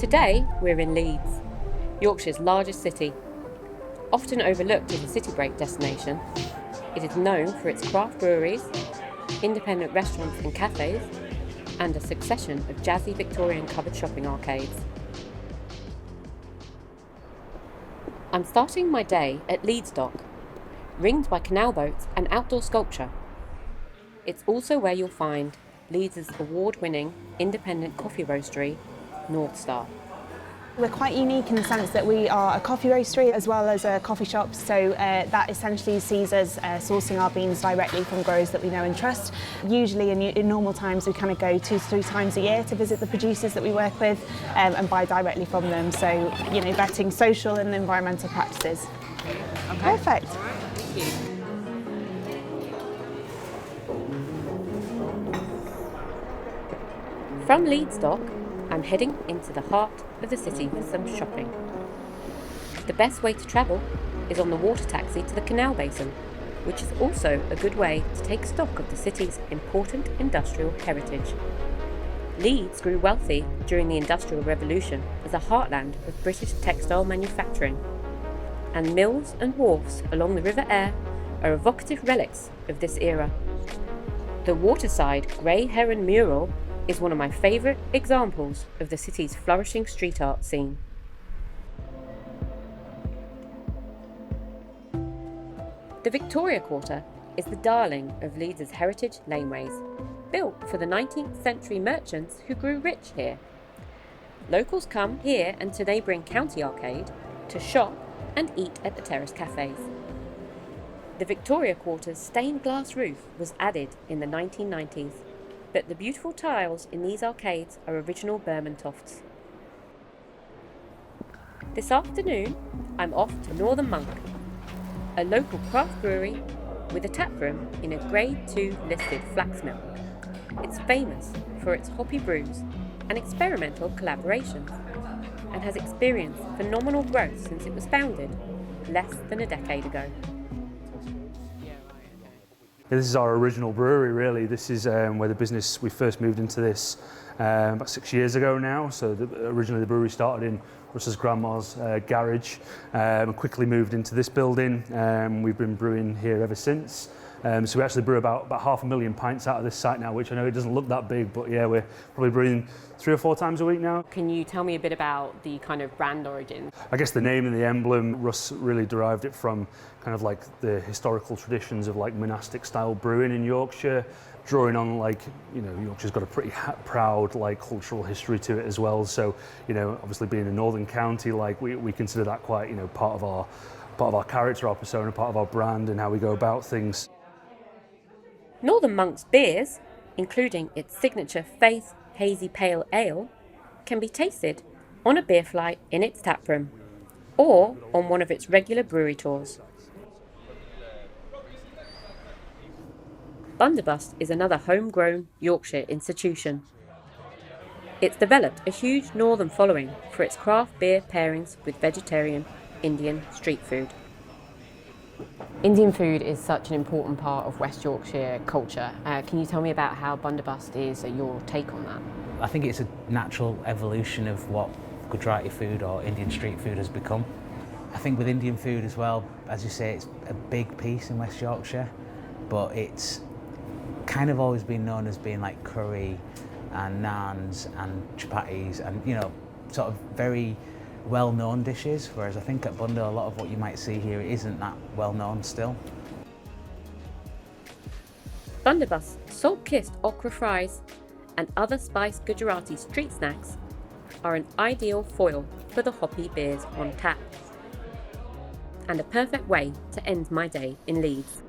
Today we're in Leeds, Yorkshire's largest city. Often overlooked as a city break destination, it is known for its craft breweries, independent restaurants and cafes, and a succession of jazzy Victorian covered shopping arcades. I'm starting my day at Leeds Dock, ringed by canal boats and outdoor sculpture. It's also where you'll find Leeds' award-winning independent coffee roastery, North Star. We're quite unique in the sense that we are a coffee roastery as well as a coffee shop, so that essentially sees us sourcing our beans directly from growers that we know and trust. Usually in normal times we kind of go 2 to 3 times a year to visit the producers that we work with and buy directly from them, so vetting social and environmental practices. Okay. Perfect. All right, thank you. From Leeds Dock, I'm heading into the heart of the city for some shopping. The best way to travel is on the water taxi to the canal basin, which is also a good way to take stock of the city's important industrial heritage. Leeds grew wealthy during the Industrial Revolution as a heartland of British textile manufacturing, and mills and wharfs along the River Aire are evocative relics of this era. The waterside grey heron mural is one of my favourite examples of the city's flourishing street art scene. The Victoria Quarter is the darling of Leeds' heritage laneways, built for the 19th century merchants who grew rich here. Locals come here and to neighbouring County Arcade to shop and eat at the terrace cafes. The Victoria Quarter's stained glass roof was added in the 1990s, but the beautiful tiles in these arcades are original Bermontofts. This afternoon, I'm off to Northern Monk, a local craft brewery with a taproom in a Grade 2 listed flax mill. It's famous for its hoppy brews and experimental collaborations, and has experienced phenomenal growth since it was founded less than a decade ago. This is our original brewery, really. This is where we first moved into this about 6 years ago now. So originally the brewery started in Russ's grandma's garage and quickly moved into this building. We've been brewing here ever since. So we actually brew about 500,000 pints out of this site now, which I know it doesn't look that big, but yeah, we're probably brewing 3 or 4 times a week now. Can you tell me a bit about the kind of brand origin? I guess the name and the emblem, Russ really derived it from kind of like the historical traditions of like monastic style brewing in Yorkshire, drawing on Yorkshire's got a pretty proud like cultural history to it as well. So, obviously being a northern county, like we consider that quite, part of our character, our persona, part of our brand and how we go about things. Northern Monk's beers, including its signature Faith Hazy Pale Ale, can be tasted on a beer flight in its taproom or on one of its regular brewery tours. Bunderbust is another homegrown Yorkshire institution. It's developed a huge northern following for its craft beer pairings with vegetarian Indian street food. Indian food is such an important part of West Yorkshire culture. Can you tell me about how Bunderbust is your take on that? I think it's a natural evolution of what Gujarati food or Indian street food has become. I think with Indian food as well, as you say, it's a big piece in West Yorkshire, but it's kind of always been known as being like curry and naans and chapatis and, sort of very well-known dishes, whereas I think at Bunde a lot of what you might see here isn't that well-known still. Bunderbust's salt-kissed okra fries and other spiced Gujarati street snacks are an ideal foil for the hoppy beers on tap, and a perfect way to end my day in Leeds.